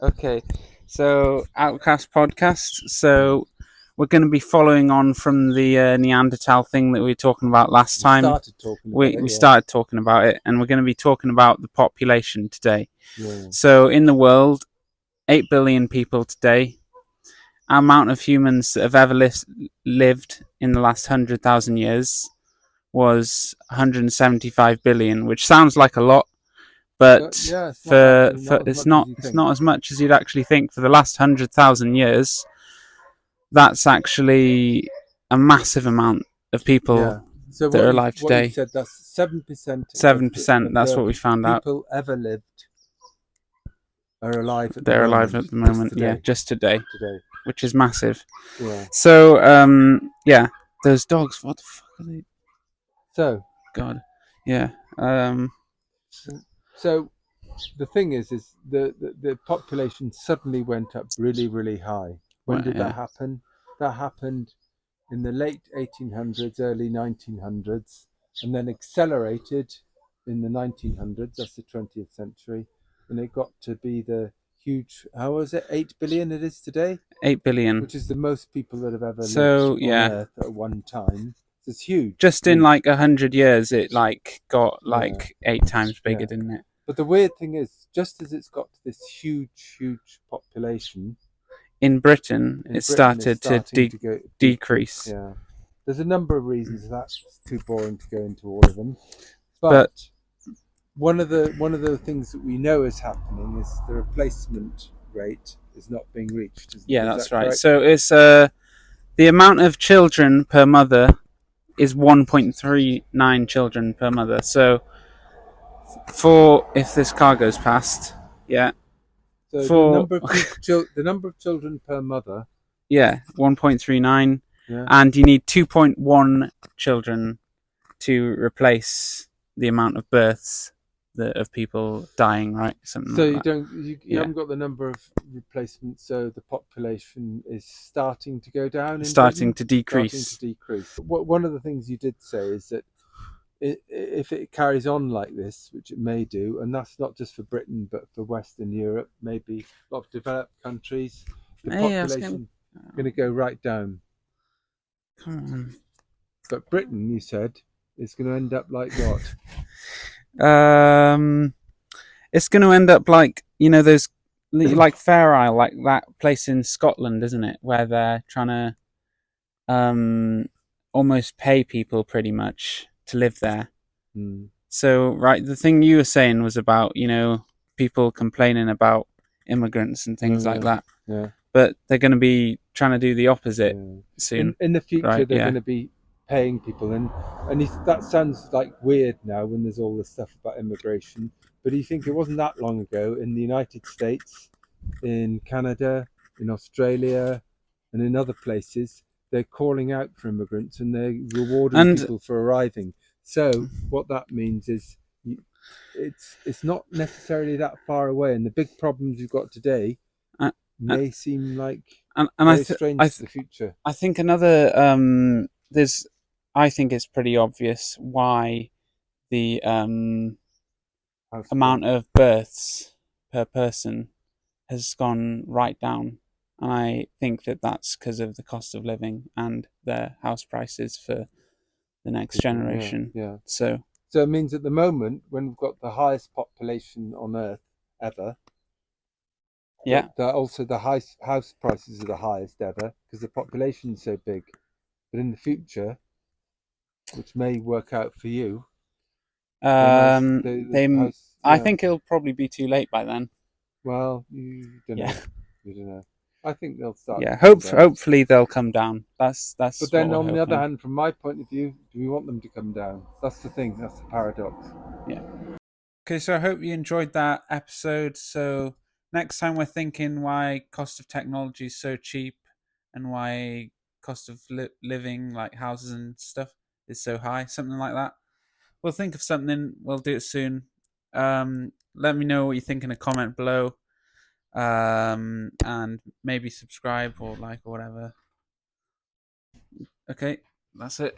Okay, so outcast podcast. So we're going to be following on from the Neanderthal thing that we were talking about last We time. started talking about it. We Yeah. started talking about it, and we're going to be talking about the population today. Yeah. So in the world, 8 billion people today. Our amount of humans that have ever lived in the last 100,000 years was 175 billion, which sounds like a lot, but Yeah, it's not for actually for not as it's much as not you it's think. not as much as you'd actually think. For the last 100,000 years, that's actually a massive amount of people Yeah. So that are what you alive what you today. said, that's 7% of 7%. of That's the what we found out. people ever lived are alive at the They're alive at moment, the just moment. Yeah, today. just today, Today. which is massive. Yeah. So yeah, those dogs. What the fuck are they? So God, yeah. so the thing is the population suddenly went up really, really high. When Well, did that yeah. happen? That happened in the late 1800s, early 1900s, and then accelerated in the 1900s. That's the 20th century, and it got to be the huge. How was it? 8 billion. It is today, 8 billion. which is the most people that have ever lived So on yeah, Earth at one time. So it's huge. It's just in huge. like 100 years, it like got Yeah, like 8 times bigger, yeah. didn't it? But the weird thing is, just as it's got this huge, huge population, In Britain, in it Britain is started to starting to go decrease. decrease. Yeah, there's a number of reasons for that. It's too boring to go into all of them. But But one of the things that we know is happening is the replacement rate is not being reached. yeah, Is that's that right. correct? So it's the amount of children per mother is 1.39 children per mother. So for if this car goes past, yeah, So the for number of the number of children per mother. yeah, 1.39, Yeah. and you need 2.1 children to replace the amount of births that of people dying, right? Something So like you that. don't you Yeah, haven't got the number of replacements. So the population is starting to go down in starting Britain, to starting to decrease. decrease. One of the things you did say is that if it carries on like this, which it may do, and that's not just for Britain but for Western Europe, maybe a lot of developed countries, the Hey, I was getting. population going to go right down. Come on. But Britain, you said, is going to end up like what? Um, it's going to end up like those like Fair Isle, like that place in Scotland, isn't it? Where they're trying to almost pay people pretty much to live there. Hmm. So right, the thing you were saying was about people complaining about immigrants and things like Yeah, that, yeah, but they're going to be trying to do the opposite yeah. soon, In the future, right? they're Yeah. going to be paying people, and that sounds like weird now when there's all this stuff about immigration. But do you think it wasn't that long ago in the United States, in Canada, in Australia, and in other places, they're calling out for immigrants and they're rewarding And people for arriving. So what that means is it's not necessarily that far away, and the big problems you've got today uh, uh, may seem like and very strange to the future. I think another there's I think it's pretty obvious why the House amount prices. of births per person has gone right down, and I think that that's because of the cost of living and the house prices for the next People, yeah, generation. yeah. So So it means at the moment, when we've got the highest population on Earth ever, yeah, that also the house prices are the highest ever because the population is so big. But in the future, which may work out for you, then they the house, I yeah. think it'll probably be too late by then. Well, you don't Yeah, know, you don't know. I think they'll start yeah. to come down. Hopefully they'll come down. But That's what then, we're on the other hoping. hand, from my point of view, do we want them to come down? That's the thing. That's the paradox. Yeah. Okay, so I hope you enjoyed that episode. So next time we're thinking why cost of technology is so cheap and why cost of living, like houses and stuff, is so high, something like that. We'll think of something. We'll do it soon. Let me know what you think in a comment below, and maybe subscribe or like or whatever. Okay, that's it.